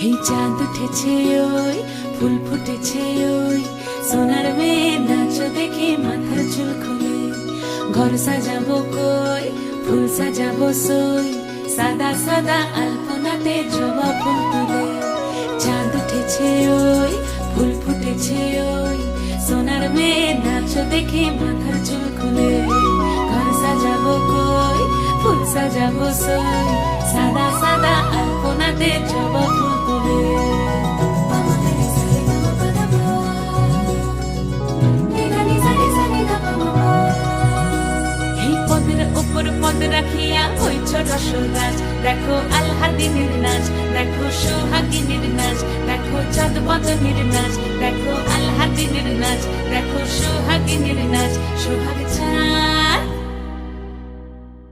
এই চাঁদ উঠেছে ওই ফুল ফুটেছে ওই সোনার মেয়ে নাচ দেখে মাথার চুল খুলে ঘর সাজাবো কই ফুল সাজাবো সই সাদা সাদা আলপনাতে জবা ফুল তুলে চাঁদ উঠেছে ওই ফুল ফুটেছে ওই সোনার মেয়ে নাচ দেখে মাথার চুল খুলে ঘর সাজাবো কই ফুল সাজাবো সই সাদা সাদা আলপনাতে জবা ফুল তুলে উপর পদ রাখিয়া হইছ রসরাজ দেখো আলহাদিনীর নাচ দেখো সোহাগিনীর নাচ দেখো চাঁদ বদনীর নাচ দেখো আলহাদিনীর নাচ দেখো সোহাগিনীর নাচ সোহাগ চাঁদ